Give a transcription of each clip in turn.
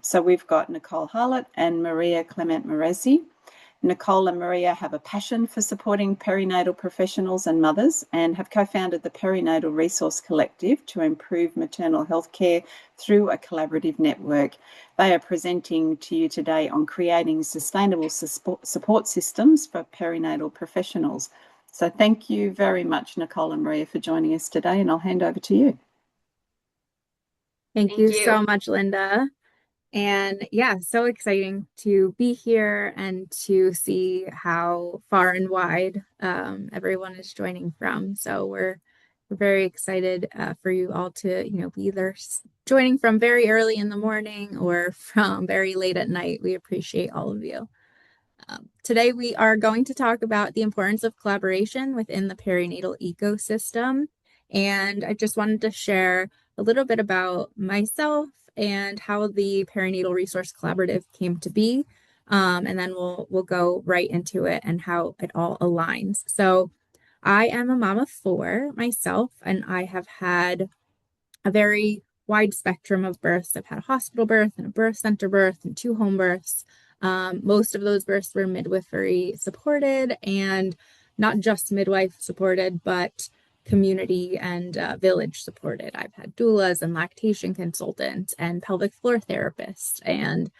So we've got Nicole Harlot and Maria Clemente Morresi. Nicole and Maria have a passion for supporting perinatal professionals and mothers and have co-founded the Perinatal Resource Collaborative to improve maternal health care through a collaborative network. They are presenting to you today on creating sustainable support systems for perinatal professionals. So thank you very much, Nicole and Maria, for joining us today, and I'll hand over to you. Thank you so much, Linda. And yeah, so exciting to be here and to see how far and wide everyone is joining from. So we're very excited for you all to, be either joining from very early in the morning or from very late at night. We appreciate all of you. Today, we are going to talk about the importance of collaboration within the perinatal ecosystem. And I just wanted to share a little bit about myself and how the Perinatal Resource Collaborative came to be. And then we'll go right into it and how it all aligns. So I am a mom of four myself, and I have had a very wide spectrum of births. I've had a hospital birth and a birth center birth and two home births. Most of those births were midwifery supported, and not just midwife supported, but community and village supported. I've had doulas and lactation consultants and pelvic floor therapists and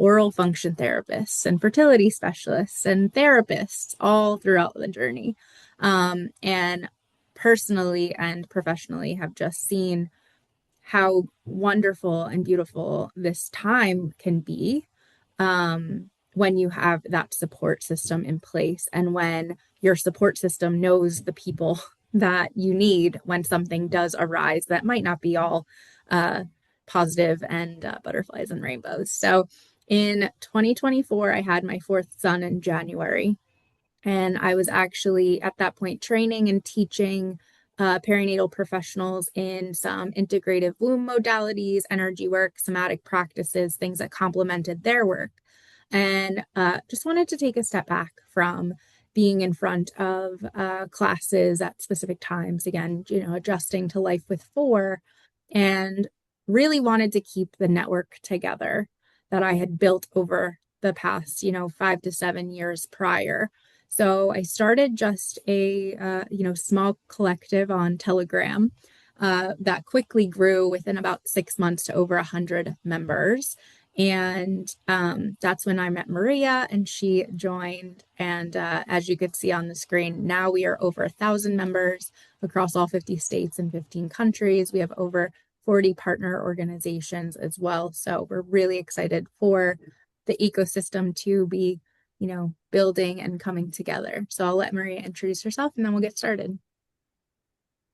oral function therapists and fertility specialists and therapists all throughout the journey. And personally and professionally have just seen how wonderful and beautiful this time can be when you have that support system in place and when your support system knows the people that you need when something does arise that might not be all positive and butterflies and rainbows. So in 2024, I had my fourth son in January, and I was actually at that point training and teaching perinatal professionals in some integrative womb modalities, energy work, somatic practices, things that complemented their work. And just wanted to take a step back from being in front of classes at specific times, again, adjusting to life with four, and really wanted to keep the network together that I had built over the past, 5 to 7 years prior. So I started just a, small collective on Telegram that quickly grew within about 6 months to over 100 members. And that's when I met Maria and she joined. And as you could see on the screen, now we are over 1,000 members across all 50 states and 15 countries. We have over 40 partner organizations as well. So we're really excited for the ecosystem to be building and coming together. So I'll let Maria introduce herself and then we'll get started.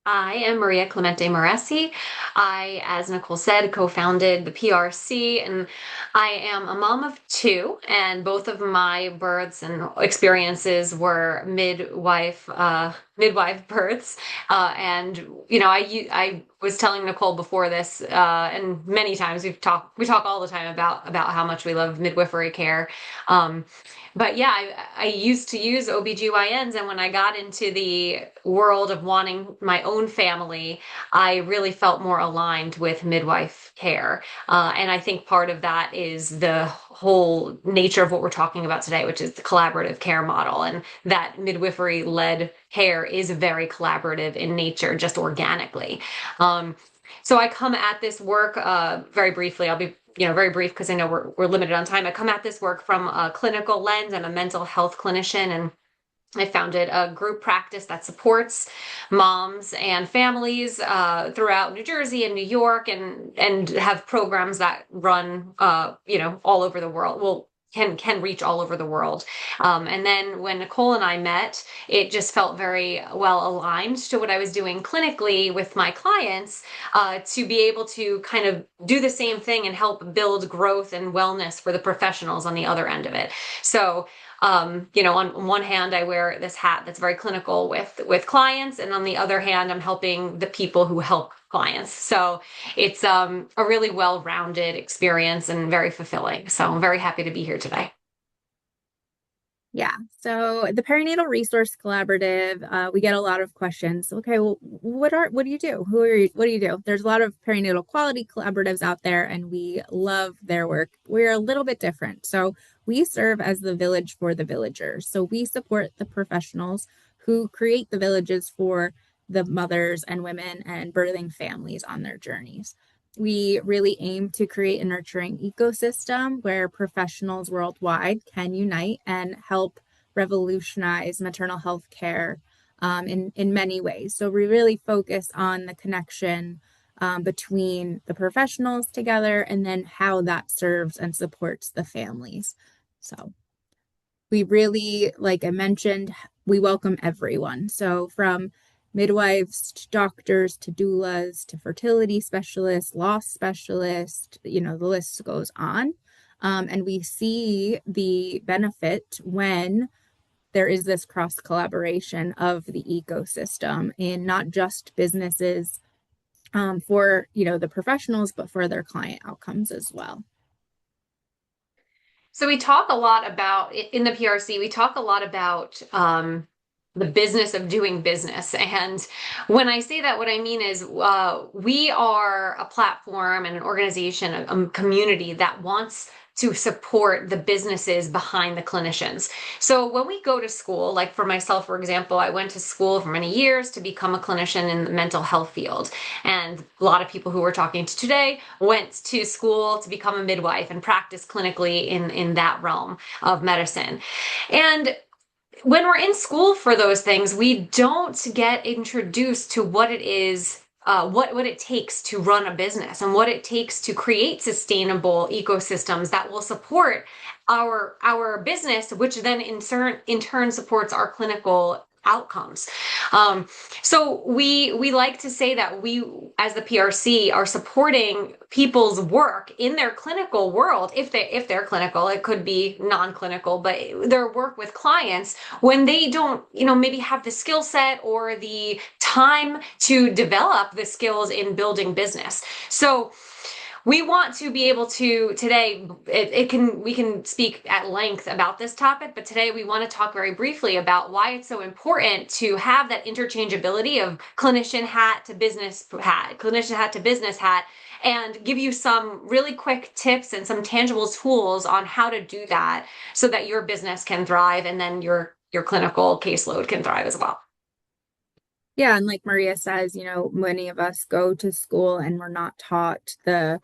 I am Maria Clemente Morresi. I, as Nicole said, co-founded the PRC, and I am a mom of two, and both of my births and experiences were midwife births. I was telling Nicole before this, and many times we talk all the time about how much we love midwifery care. But yeah, I used to use OBGYNs, and when I got into the world of wanting my own family, I really felt more aligned with midwife care. And I think part of that is the whole nature of what we're talking about today, which is the collaborative care model, and that midwifery-led care is very collaborative in nature, just organically. So I come at this work very briefly. I'll be very brief because I know we're limited on time. I come at this work from a clinical lens and a mental health clinician, and I founded a group practice that supports moms and families throughout New Jersey and New York, and have programs that run all over the world. Well, can reach all over the world. And then when Nicole and I met, it just felt very well aligned to what I was doing clinically with my clients, to be able to kind of do the same thing and help build growth and wellness for the professionals on the other end of it. So on one hand, I wear this hat that's very clinical with clients, and on the other hand, I'm helping the people who help clients. So it's a really well-rounded experience and very fulfilling. So I'm very happy to be here today. Yeah. So the Perinatal Resource Collaborative, we get a lot of questions. Okay, well, what do you do? What do you do? There's a lot of perinatal quality collaboratives out there, and we love their work. We're a little bit different. So we serve as the village for the villagers. So we support the professionals who create the villages for the mothers and women and birthing families on their journeys. We really aim to create a nurturing ecosystem where professionals worldwide can unite and help revolutionize maternal health care in many ways. So we really focus on the connection between the professionals together and then how that serves and supports the families. So we really, like I mentioned, we welcome everyone. So from midwives to doctors to doulas to fertility specialists, loss specialists, the list goes on. And we see the benefit when there is this cross collaboration of the ecosystem in not just businesses for the professionals, but for their client outcomes as well. So we talk a lot about in the PRC, we talk a lot about the business of doing business. And when I say that, what I mean is we are a platform and an organization, a community that wants to support the businesses behind the clinicians. So when we go to school, like for myself, for example, I went to school for many years to become a clinician in the mental health field. And a lot of people who we're talking to today went to school to become a midwife and practice clinically in that realm of medicine. And when we're in school for those things, we don't get introduced to what it is, what it takes to run a business and what it takes to create sustainable ecosystems that will support our business, which then in turn supports our clinical outcomes. So we like to say that we, as the PRC, are supporting people's work in their clinical world. If they're clinical, it could be non-clinical, but their work with clients when they don't, maybe have the skill set or the time to develop the skills in building business. So we want to be able to today, we can speak at length about this topic, but today we want to talk very briefly about why it's so important to have that interchangeability of clinician hat to business hat, and give you some really quick tips and some tangible tools on how to do that so that your business can thrive and then your clinical caseload can thrive as well. Yeah, and like Maria says, many of us go to school and we're not taught the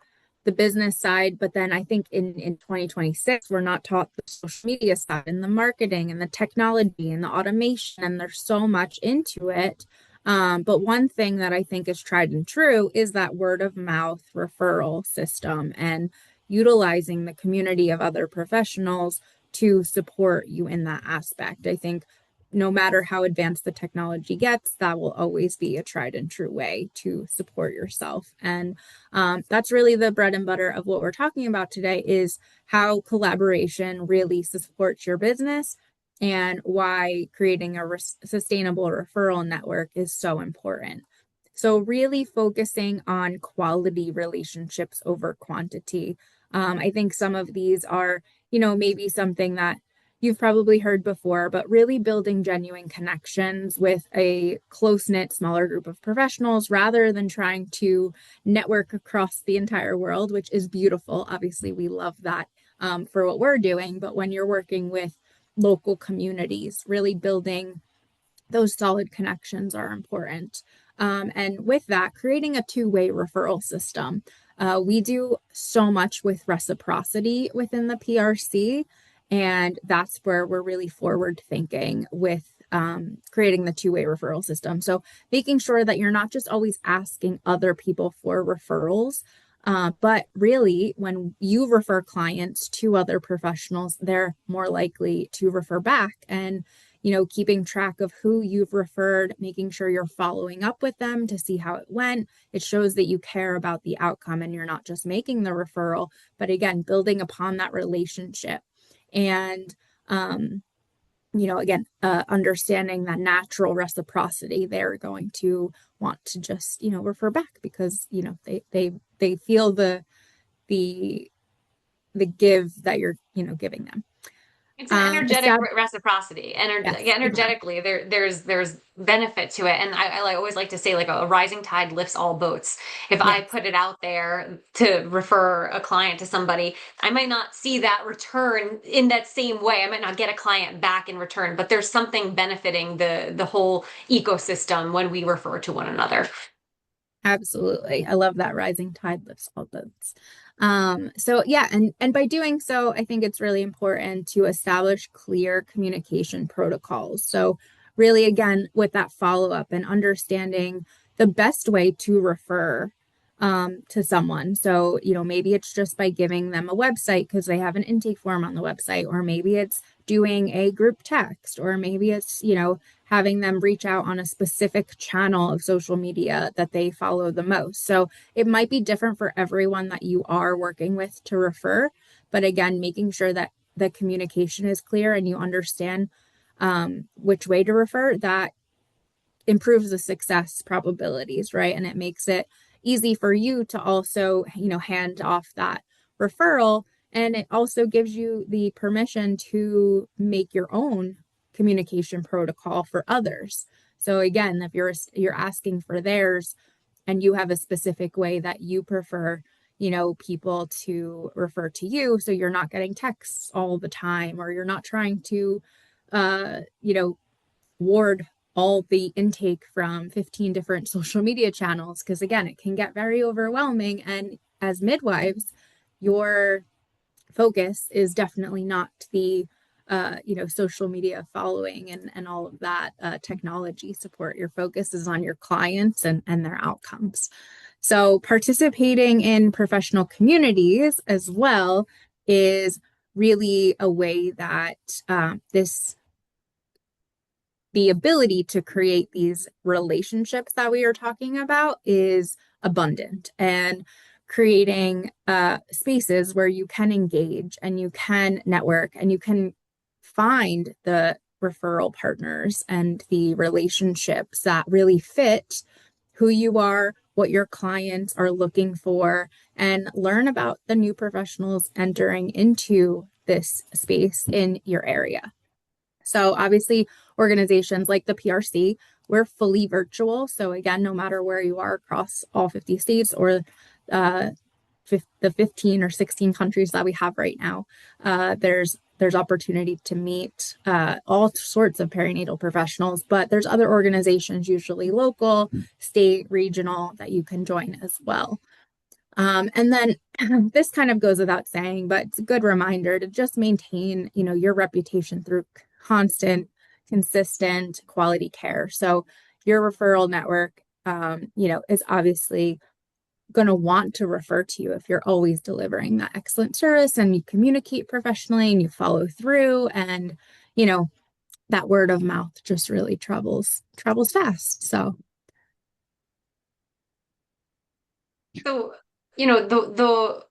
business side, but then I think in 2026 we're not taught the social media side and the marketing and the technology and the automation, and there's so much into it. But one thing that I think is tried and true is that word of mouth referral system and utilizing the community of other professionals to support you in that aspect. I think no matter how advanced the technology gets, that will always be a tried and true way to support yourself. And that's really the bread and butter of what we're talking about today, is how collaboration really supports your business and why creating a sustainable referral network is so important. So really focusing on quality relationships over quantity. I think some of these are, maybe something that you've probably heard before, but really building genuine connections with a close-knit, smaller group of professionals rather than trying to network across the entire world, which is beautiful. Obviously, we love that for what we're doing, but when you're working with local communities, really building those solid connections are important. And with that, creating a two-way referral system. We do so much with reciprocity within the PRC, and that's where we're really forward thinking with creating the two-way referral system. So making sure that you're not just always asking other people for referrals, but really when you refer clients to other professionals, they're more likely to refer back. And keeping track of who you've referred, making sure you're following up with them to see how it went. It shows that you care about the outcome and you're not just making the referral, but again, building upon that relationship. And, understanding that natural reciprocity, they're going to want to just, refer back because, they feel the give that you're, giving them. It's an energetic Estab reciprocity. yes, exactly. Energetically, there's benefit to it, and always like to say like a rising tide lifts all boats. If I Yes, put it out there to refer a client to somebody, I might not see that return in that same way. I might not get a client back in return, but there's something benefiting the whole ecosystem when we refer to one another. absolutely. I love that rising tide lifts all boats. So yeah, and by doing so, I think it's really important to establish clear communication protocols. So really, again, with that follow-up and understanding the best way to refer to someone. So, maybe it's just by giving them a website because they have an intake form on the website, or maybe it's doing a group text, or maybe it's, having them reach out on a specific channel of social media that they follow the most. So it might be different for everyone that you are working with to refer. But again, making sure that the communication is clear and you understand which way to refer, that improves the success probabilities, right? And it makes it easy for you to also, hand off that referral. And it also gives you the permission to make your own communication protocol for others. So again, if you're asking for theirs and you have a specific way that you prefer, people to refer to you, so you're not getting texts all the time, or you're not trying to ward all the intake from 15 different social media channels, because again, it can get very overwhelming. And as midwives, your focus is definitely not the social media following and all of that technology support. Your focus is on your clients and their outcomes. So participating in professional communities as well is really a way that this the ability to create these relationships that we are talking about is abundant, and creating spaces where you can engage and you can network and you can find the referral partners and the relationships that really fit who you are, what your clients are looking for, and learn about the new professionals entering into this space in your area. So obviously, organizations like the PRC, we're fully virtual. So again, no matter where you are across all 50 states, or uh, the 15 or 16 countries that we have right now, there's opportunity to meet all sorts of perinatal professionals. But there's other organizations, usually local, state, regional, that you can join as well. And then this kind of goes without saying, but it's a good reminder to just maintain, your reputation through constant, consistent quality care. So your referral network, is obviously going to want to refer to you if you're always delivering that excellent service and you communicate professionally and you follow through, and, that word of mouth just really travels fast. So So, the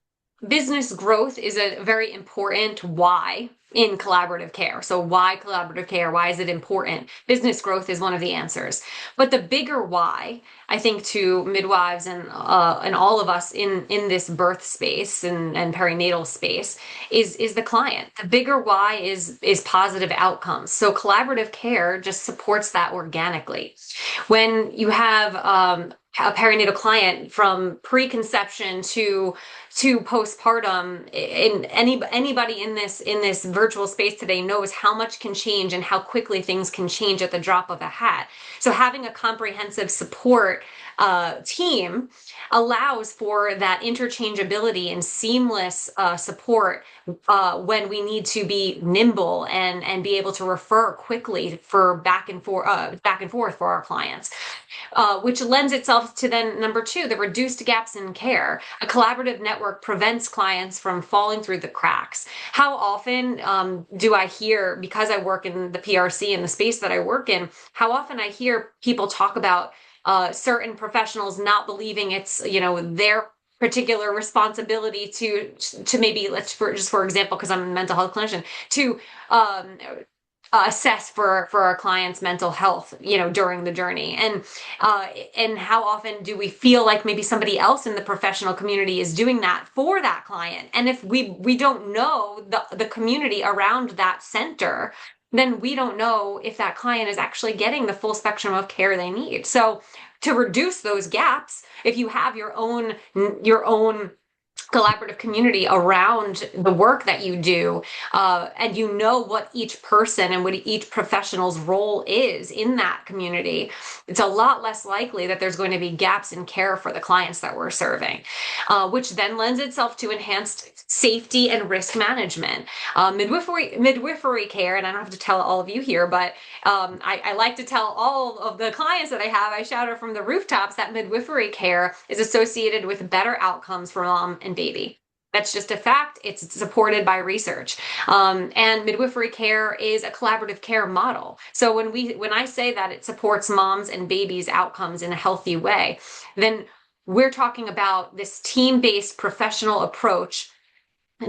business growth is a very important why in collaborative care. So why collaborative care? Why is it important? Business growth is one of the answers. But the bigger why, I think, to midwives and all of us in this birth space and perinatal space is the client. The bigger why is positive outcomes. So collaborative care just supports that organically. When you have a perinatal client from preconception to postpartum, in anybody in this virtual space today knows how much can change and how quickly things can change at the drop of a hat. So having a comprehensive support team allows for that interchangeability and seamless support when we need to be nimble and be able to refer quickly for back and forth for our clients. Which lends itself to then number two, the reduced gaps in care. A collaborative network prevents clients from falling through the cracks. How often do I hear, because I work in the PRC and the space that I work in, how often I hear people talk about certain professionals not believing it's, their particular responsibility to maybe, for example, because I'm a mental health clinician, to assess for our clients' mental health, during the journey, and how often do we feel like maybe somebody else in the professional community is doing that for that client, and if we don't know the community around that center, then we don't know if that client is actually getting the full spectrum of care they need. So to reduce those gaps, if you have your own collaborative community around the work that you do, and you know what each person and what each professional's role is in that community, it's a lot less likely that there's going to be gaps in care for the clients that we're serving, which then lends itself to enhanced safety and risk management. Midwifery care, and I don't have to tell all of you here, but I like to tell all of the clients that I shout it from the rooftops that midwifery care is associated with better outcomes for mom and baby. That's just a fact. It's supported by research. And midwifery care is a collaborative care model. So when I say that it supports moms and babies' outcomes in a healthy way, then we're talking about this team-based professional approach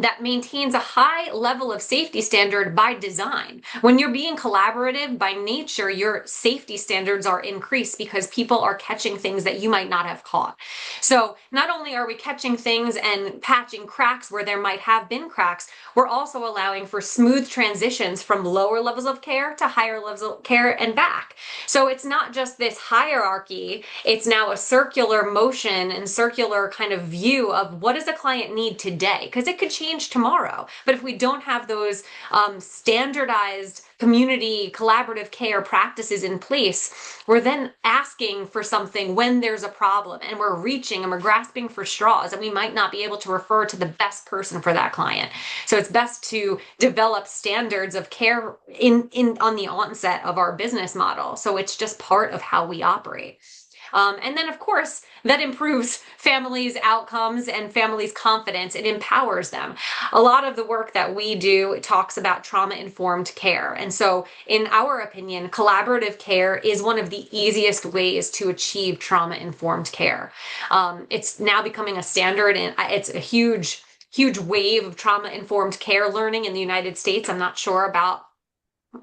that maintains a high level of safety standard by design. When you're being collaborative, by nature, your safety standards are increased because people are catching things that you might not have caught. So not only are we catching things and patching cracks where there might have been cracks, we're also allowing for smooth transitions from lower levels of care to higher levels of care and back. So it's not just this hierarchy, it's now a circular motion and circular kind of view of what does a client need today, because it could change tomorrow. But if we don't have those standardized community collaborative care practices in place, we're then asking for something when there's a problem, and we're reaching and we're grasping for straws, and we might not be able to refer to the best person for that client. So it's best to develop standards of care in on the onset of our business model, so it's just part of how we operate. And then, of course, that improves families' outcomes and families' confidence. It empowers them. A lot of the work that we do talks about trauma-informed care. And so, in our opinion, collaborative care is one of the easiest ways to achieve trauma-informed care. It's now becoming a standard, and it's a huge wave of trauma-informed care learning in the United States. I'm not sure about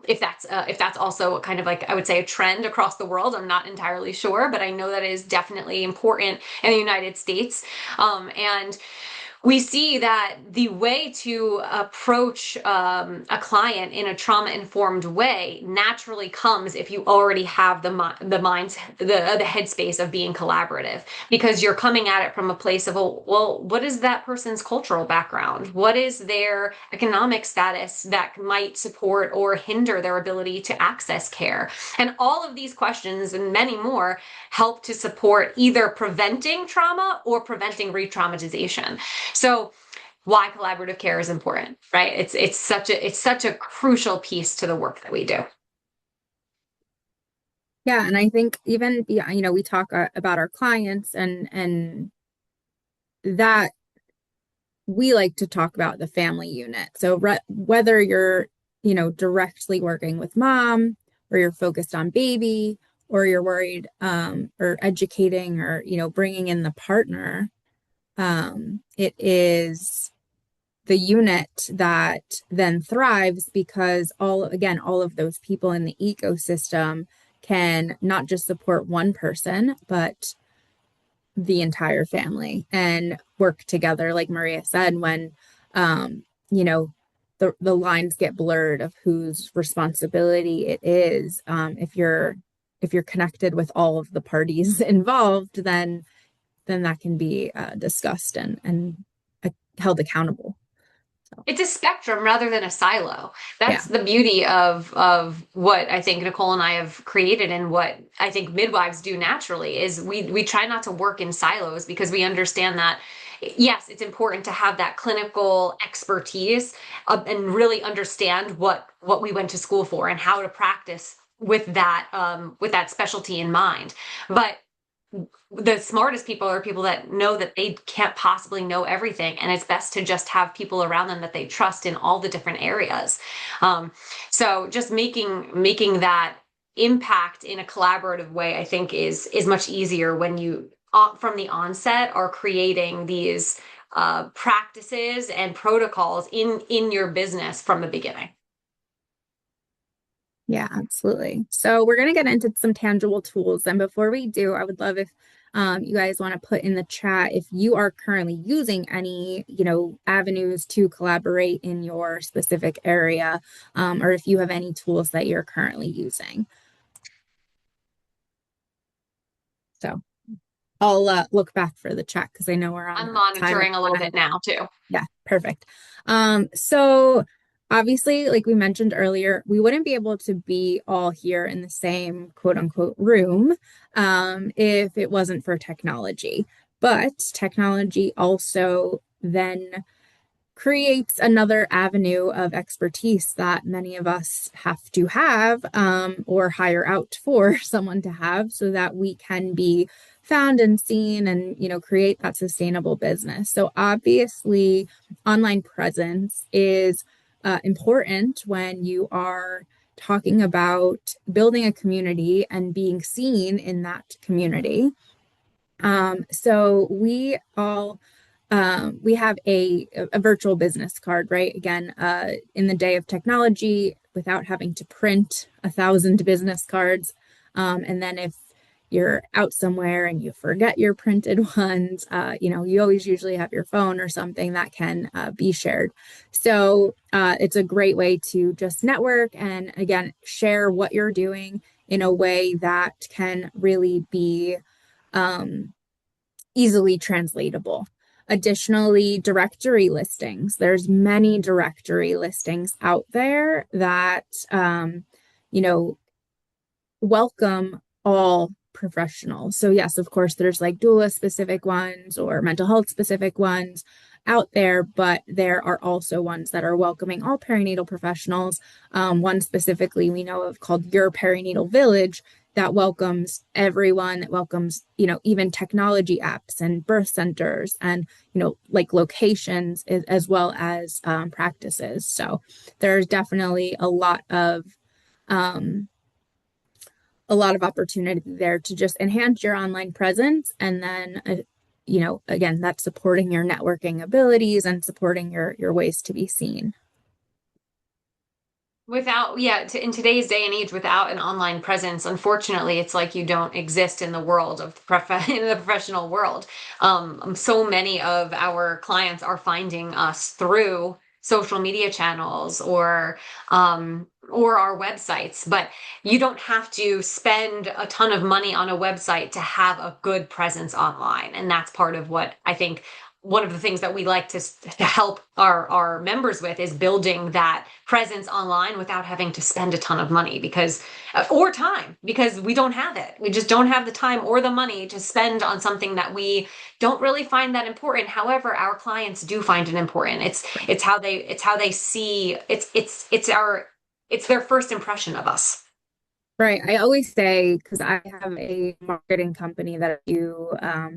if that's also kind of like, I would say, a trend across the world. I'm not entirely sure, but I know that it is definitely important in the United States. And we see that the way to approach a client in a trauma-informed way naturally comes if you already have the headspace of being collaborative, because you're coming at it from a place of, well, what is that person's cultural background? What is their economic status that might support or hinder their ability to access care? And all of these questions and many more help to support either preventing trauma or preventing re-traumatization. So why collaborative care is important, right? It's such a crucial piece to the work that we do. Yeah, and I think even we talk about our clients and that we like to talk about the family unit. So whether you're directly working with mom, or you're focused on baby, or you're worried or educating, or bringing in the partner, it is the unit that then thrives, because all of those people in the ecosystem can not just support one person, but the entire family, and work together. Like Maria said, when the lines get blurred of whose responsibility it is, if you're connected with all of the parties involved, then that can be discussed and held accountable. So. It's a spectrum rather than a silo. That's the beauty of what I think Nicole and I have created, and what I think midwives do naturally is we try not to work in silos, because we understand that, yes, it's important to have that clinical expertise and really understand what we went to school for and how to practice with that specialty in mind. But the smartest people are people that know that they can't possibly know everything, and it's best to just have people around them that they trust in all the different areas. So just making that impact in a collaborative way, I think is much easier when you from the onset are creating these practices and protocols in your business from the beginning. Yeah, absolutely. So we're going to get into some tangible tools. And before we do, I would love if you guys want to put in the chat if you are currently using any, avenues to collaborate in your specific area, or if you have any tools that you're currently using. So I'll look back for the chat because I know we're on I'm a time. monitoring a little bit now too. Yeah, perfect. So obviously, like we mentioned earlier, we wouldn't be able to be all here in the same quote unquote room if it wasn't for technology. But technology also then creates another avenue of expertise that many of us have to have or hire out for someone to have so that we can be found and seen and create that sustainable business. So obviously online presence is important when you are talking about building a community and being seen in that community. So we have a virtual business card, right? Again, in the day of technology, without having to print 1,000 business cards. And then if you're out somewhere and you forget your printed ones, you always usually have your phone or something that can be shared. So it's a great way to just network and, again, share what you're doing in a way that can really be easily translatable. Additionally, directory listings. There's many directory listings out there that, you know, welcome all professionals. So yes, of course, there's like doula specific ones or mental health specific ones out there, but there are also ones that are welcoming all perinatal professionals. One specifically we know of called Your Perinatal Village that welcomes everyone, that welcomes, even technology apps and birth centers and, like locations as well as practices. So there's definitely a lot of opportunity there to just enhance your online presence. And then, again, that's supporting your networking abilities and supporting your ways to be seen. In today's day and age, without an online presence, unfortunately, it's like you don't exist in the world of in the professional world. So many of our clients are finding us through social media channels or our websites, but you don't have to spend a ton of money on a website to have a good presence online. And that's part of what I think one of the things that we like to help our members with is building that presence online without having to spend a ton of money or time, because we don't have it. We just don't have the time or the money to spend on something that we don't really find that important. However, our clients do find it important. It's how they see it's their first impression of us. Right. I always say, because I have a marketing company that I do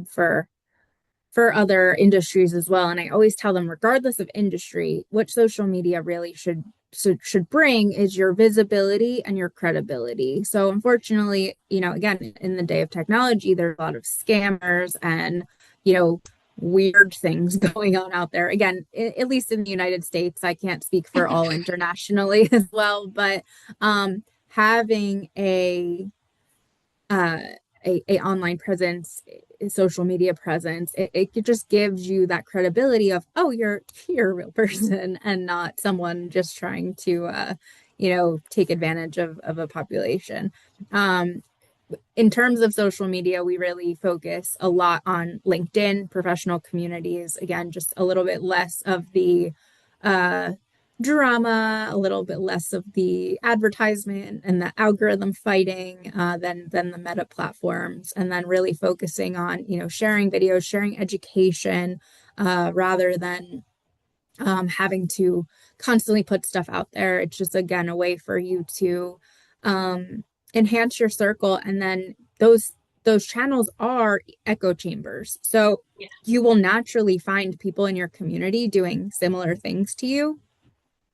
for other industries as well. And I always tell them, regardless of industry, what social media really should bring is your visibility and your credibility. So unfortunately, again, in the day of technology, there's a lot of scammers and, weird things going on out there. Again, at least in the United States, I can't speak for all internationally as well, but having uh, a online presence, a social media presence, it just gives you that credibility of, oh, you're a real person and not someone just trying to take advantage of a population. In terms of social media, we really focus a lot on LinkedIn, professional communities. Again, just a little bit less of the drama, a little bit less of the advertisement and the algorithm fighting than the meta platforms, and then really focusing on sharing videos, sharing education rather than having to constantly put stuff out there. It's just, again, a way for you to enhance your circle, and then those channels are echo chambers. So Yeah. you will naturally find people in your community doing similar things to you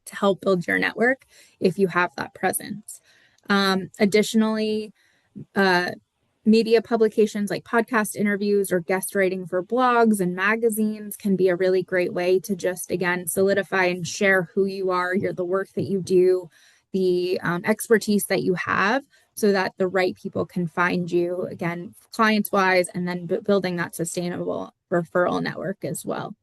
to help build your network if you have that presence. Additionally, media publications like podcast interviews or guest writing for blogs and magazines can be a really great way to just, again, solidify and share who you are, the work that you do, the expertise that you have so that the right people can find you, again, clients wise, and then building that sustainable referral network as well.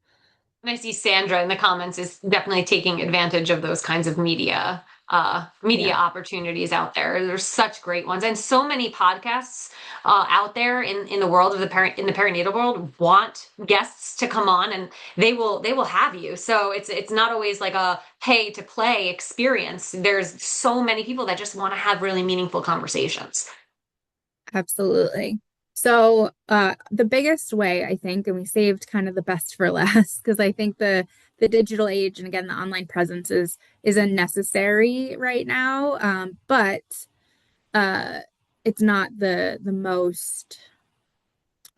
And I see Sandra in the comments is definitely taking advantage of those kinds of media opportunities out there. There's such great ones, and so many podcasts out there in the world of in the perinatal world want guests to come on, and they will have you. So it's not always like a pay to play experience. There's so many people that just want to have really meaningful conversations. Absolutely. So the biggest way, I think, and we saved kind of the best for last, because I think the digital age and again the online presence is unnecessary right now, but it's not the most,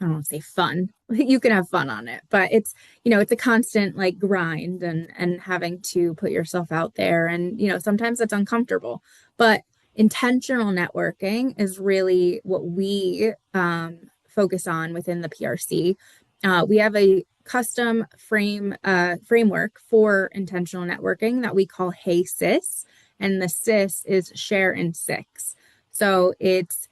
I don't want to say fun. You can have fun on it, but it's, it's a constant like grind and having to put yourself out there. And, sometimes it's uncomfortable, but intentional networking is really what we focus on within the PRC. We have a custom framework for intentional networking that we call Hey Sis, and the Sis is share in six. So it's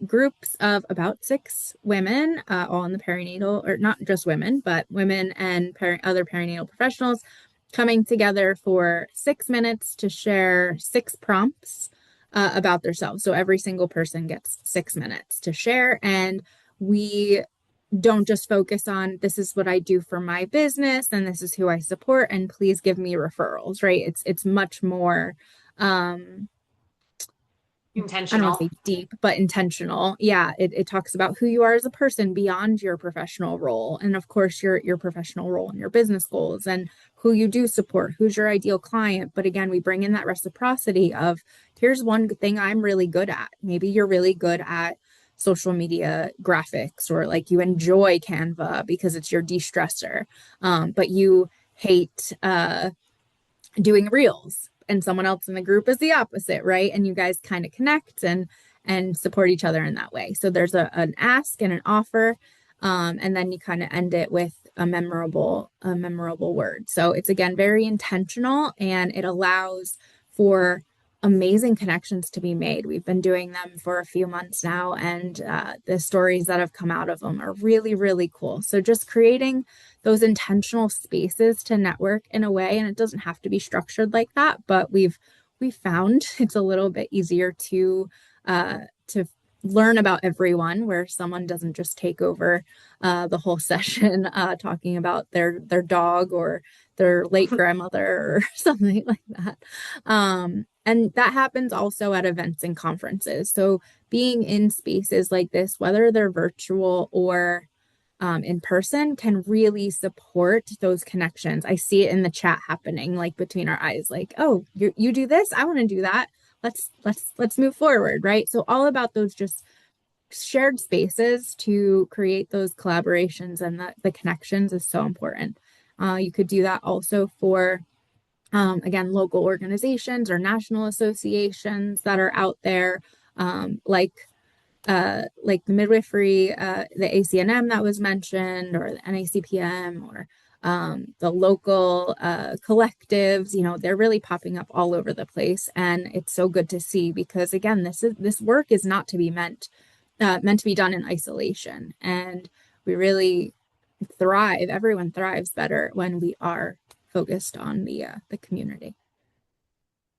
groups of about 6 women, all in the perinatal, or not just women, but women and other perinatal professionals coming together for 6 minutes to share 6 prompts about themselves. So every single person gets 6 minutes to share, and we don't just focus on this is what I do for my business and this is who I support and please give me referrals, right? It's much more Intentional. I don't want to say deep, but intentional. Yeah, it talks about who you are as a person beyond your professional role. And of course, your professional role and your business goals and who you do support, who's your ideal client. But again, we bring in that reciprocity of here's one thing I'm really good at. Maybe you're really good at social media graphics, or like you enjoy Canva because it's your de-stressor, but you hate doing reels, and someone else in the group is the opposite, right? And you guys kind of connect and support each other in that way. So there's an ask and an offer, and then you kind of end it with a memorable word. So it's again very intentional, and it allows for amazing connections to be made. We've been doing them for a few months now, and the stories that have come out of them are really, really cool. So just creating those intentional spaces to network in a way, and it doesn't have to be structured like that, but we've found it's a little bit easier to learn about everyone, where someone doesn't just take over the whole session talking about their dog or their late grandmother or something like that. And that happens also at events and conferences. So being in spaces like this, whether they're virtual or in person, can really support those connections. I see it in the chat happening, like between our eyes, like, oh, you do this, I want to do that. Let's move forward, right? So all about those just shared spaces to create those collaborations, and the connections is so important. You could do that also for again, local organizations or national associations that are out there, like the midwifery, the ACNM that was mentioned, or the NACPM, or the local collectives. They're really popping up all over the place, and it's so good to see, because again, this work is not to be meant to be done in isolation, and we really thrive. Everyone thrives better when we are focused on the community.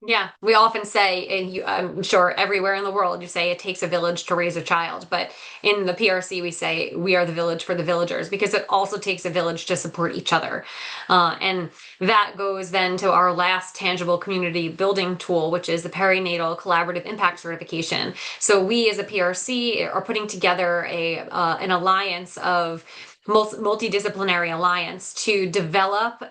Yeah, we often say, and I'm sure everywhere in the world, you say it takes a village to raise a child. But in the PRC, we say we are the village for the villagers, because it also takes a village to support each other. And that goes then to our last tangible community building tool, which is the Perinatal Collaborative Impact Certification. So we as a PRC are putting together an alliance of multidisciplinary alliance to develop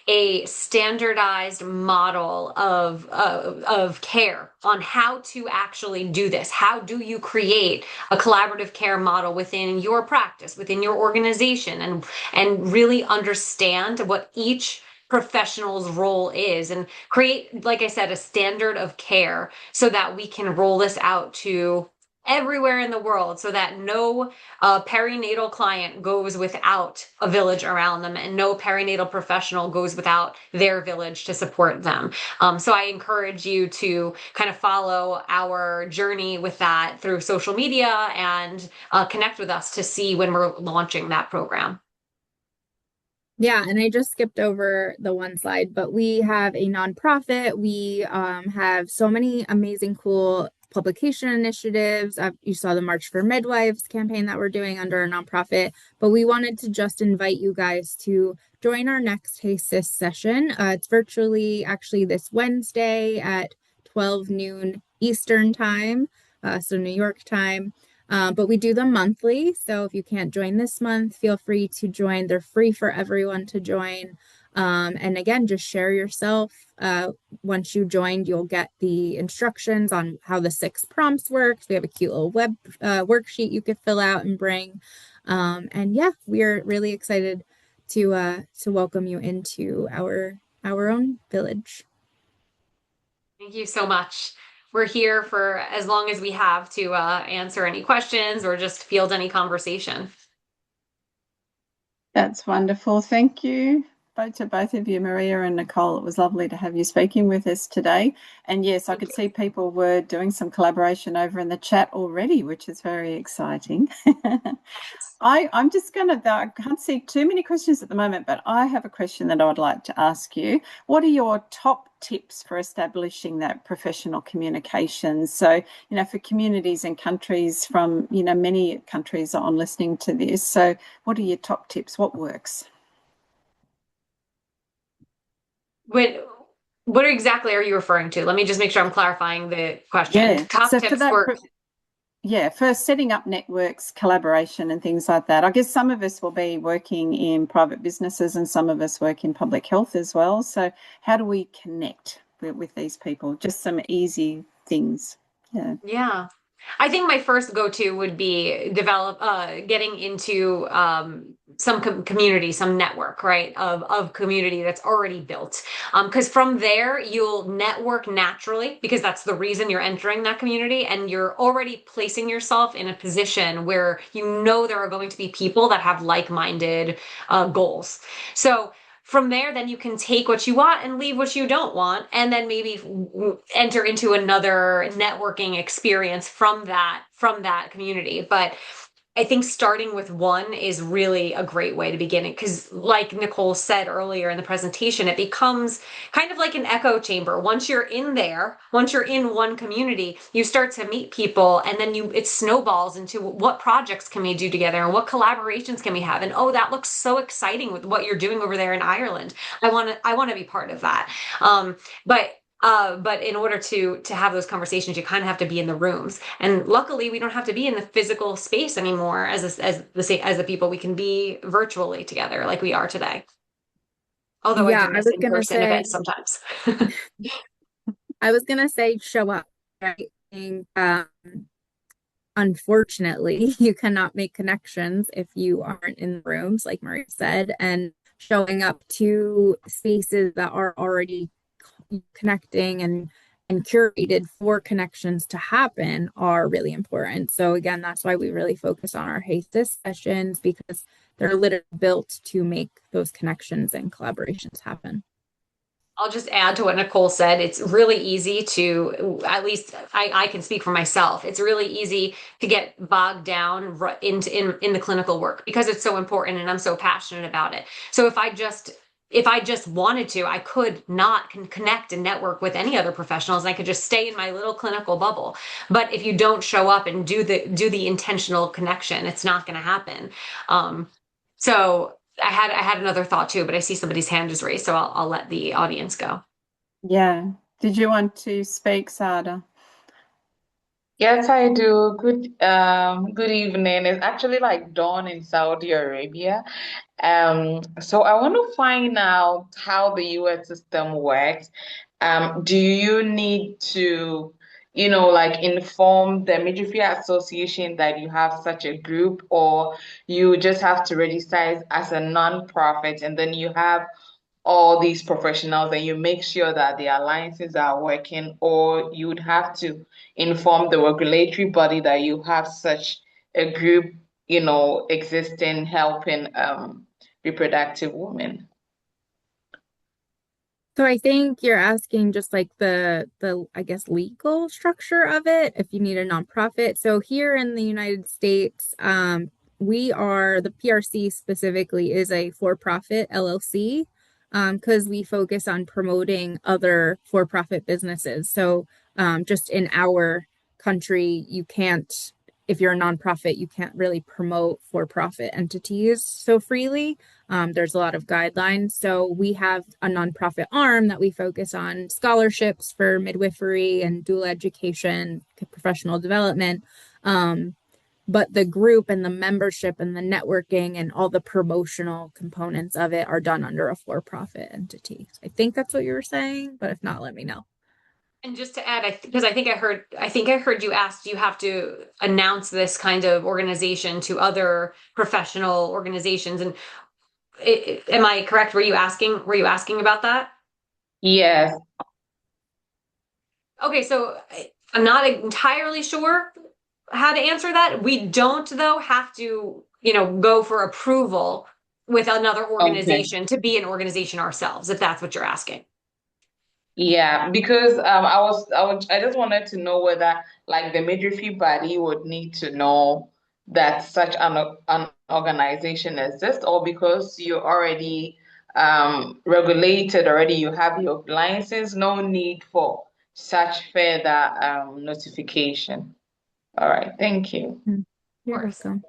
a standardized model of care on how to actually do this. How do you create a collaborative care model within your practice, within your organization, and really understand what each professional's role is, and create, like I said, a standard of care so that we can roll this out to everywhere in the world so that no perinatal client goes without a village around them, and no perinatal professional goes without their village to support them. So I encourage you to kind of follow our journey with that through social media and connect with us to see when we're launching that program. Yeah, and I just skipped over the one slide, but we have a nonprofit. We have so many amazing, cool publication initiatives. You saw the March for Midwives campaign that we're doing under a nonprofit, but we wanted to just invite you guys to join our next Hey Sis session. It's virtually actually this Wednesday at 12 noon Eastern time, so New York time. But we do them monthly. So if you can't join this month, feel free to join. They're free for everyone to join. And again, just share yourself. Once you joined, you'll get the instructions on how the 6 prompts work. We have a cute little web worksheet you could fill out and bring. And yeah, we're really excited to welcome you into our own village. Thank you so much. We're here for as long as we have to answer any questions or just field any conversation. That's wonderful. Thank you to both of you, Maria and Nicole. It was lovely to have you speaking with us today. And yes, I could see people were doing some collaboration over in the chat already, which is very exciting. I'm just going to, I can't see too many questions at the moment, but I have a question that I would like to ask you. What are your top tips for establishing that professional communication? So, for communities and countries from, many countries on listening to this. So what are your top tips? What works? What exactly are you referring to? Let me just make sure I'm clarifying the question. Yeah. Top So tips for first setting up networks, collaboration and things like that. I guess some of us will be working in private businesses and some of us work in public health as well. So how do we connect with these people? Just some easy things. Yeah. I think my first go-to would be getting into some community, some network, right, of community that's already built. Because from there you'll network naturally, because that's the reason you're entering that community, and you're already placing yourself in a position where there are going to be people that have like-minded goals. So from there, then you can take what you want and leave what you don't want, and then maybe enter into another networking experience from that community. But I think starting with one is really a great way to begin it, because like Nicole said earlier in the presentation, it becomes kind of like an echo chamber. Once you're in one community, you start to meet people, and then it snowballs into what projects can we do together and what collaborations can we have, and oh, that looks so exciting with what you're doing over there in Ireland. I want to be part of that. But in order to have those conversations, you kind of have to be in the rooms. And luckily, we don't have to be in the physical space anymore as the people. We can be virtually together like we are today. Although I do miss in-person events sometimes. I was gonna say show up. Right? Unfortunately, you cannot make connections if you aren't in the rooms, like Maria said, and showing up to spaces that are already connecting and curated for connections to happen are really important. So again, that's why we really focus on our Hey Sis sessions, because they're literally built to make those connections and collaborations happen. I'll just add to what Nicole said. It's really easy to, at least I can speak for myself. It's really easy to get bogged down in the clinical work because it's so important and I'm so passionate about it. So if I just wanted to, I could not connect and network with any other professionals. I could just stay in my little clinical bubble. But if you don't show up and do the intentional connection, it's not going to happen. So I had another thought too, but I see somebody's hand is raised, so I'll let the audience go. Yeah. Did you want to speak, Sada? Yes, I do. Good evening. It's actually like dawn in Saudi Arabia. So I want to find out how the US system works. Do you need to, like inform the Midwifery Association that you have such a group, or you just have to register as a non-profit and then you have all these professionals and you make sure that the alliances are working, or you would have to inform the regulatory body that you have such a group, existing helping reproductive women. So I think you're asking just like the I guess legal structure of it, if you need a nonprofit. So here in the United States, the PRC specifically is a for-profit LLC, because we focus on promoting other for-profit businesses. So just in our country, if you're a nonprofit, you can't really promote for-profit entities so freely. There's a lot of guidelines. So we have a nonprofit arm that we focus on scholarships for midwifery and doula education, professional development. But the group and the membership and the networking and all the promotional components of it are done under a for-profit entity. I think that's what you were saying, but if not, let me know. And just to add, because I think I heard you asked, do you have to announce this kind of organization to other professional organizations? And am I correct? Were you asking about that? Yes. Okay, so I'm not entirely sure how to answer that. We don't, though, have to, go for approval with another organization to be an organization ourselves, if that's what you're asking. Yeah, because I just wanted to know whether like the midwifery body would need to know that such an organization exists, or because you're already regulated already, you have your license, no need for such further notification. All right, thank you. You're welcome.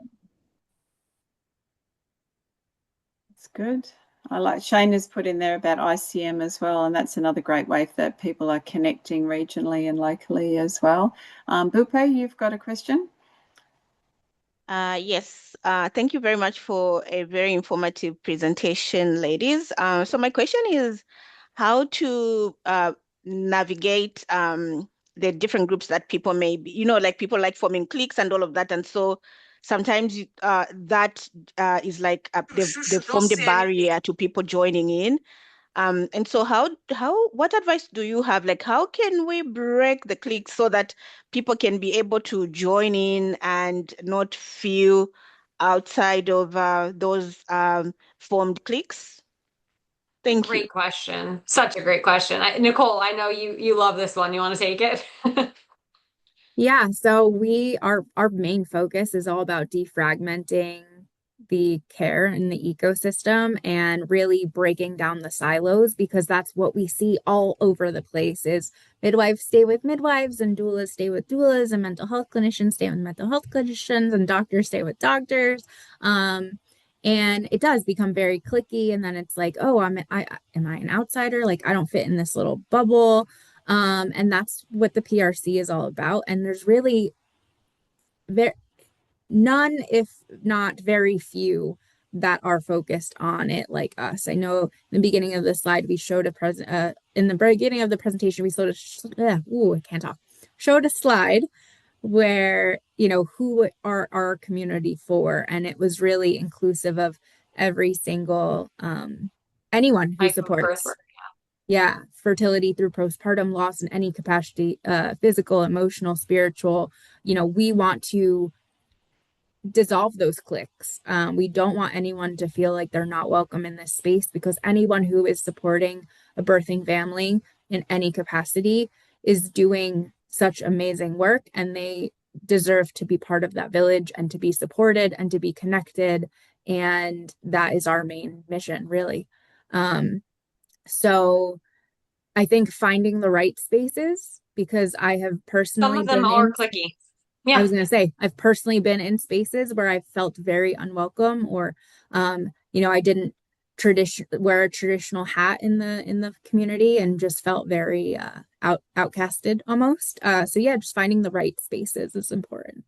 That's good. I like Shane has put in there about ICM as well, and that's another great way that people are connecting regionally and locally as well. Bupe, you've got a question? Yes, thank you very much for a very informative presentation, ladies. So my question is how to navigate the different groups that people may be, like people like forming cliques and all of that. And so sometimes that is like they've formed a barrier to people joining in. And so what advice do you have? Like, how can we break the cliques so that people can be able to join in and not feel outside of those formed cliques? Thank you. Great question. Such a great question. Nicole, I know you love this one. You want to take it? Yeah, so our main focus is all about defragmenting the care in the ecosystem and really breaking down the silos, because that's what we see all over the place is midwives stay with midwives and doulas stay with doulas and mental health clinicians stay with mental health clinicians and doctors stay with doctors. And it does become very cliquey, and then it's like, oh, am I an outsider? Like I don't fit in this little bubble. And that's what the PRC is all about. And there's really none, if not very few, that are focused on it like us. I know in the beginning of the slide, we showed in the beginning of the presentation, we showed a slide where, who are our community for. And it was really inclusive of every single, anyone who supports. Yeah, fertility through postpartum loss in any capacity, physical, emotional, spiritual. We want to dissolve those cliques. We don't want anyone to feel like they're not welcome in this space, because anyone who is supporting a birthing family in any capacity is doing such amazing work, and they deserve to be part of that village and to be supported and to be connected. And that is our main mission, really. So I think finding the right spaces, because I have personally some of them are cliquey. Yeah. I was going to say, I've personally been in spaces where I felt very unwelcome, or, I didn't wear a traditional hat in the community and just felt very outcasted almost. So yeah, just finding the right spaces is important.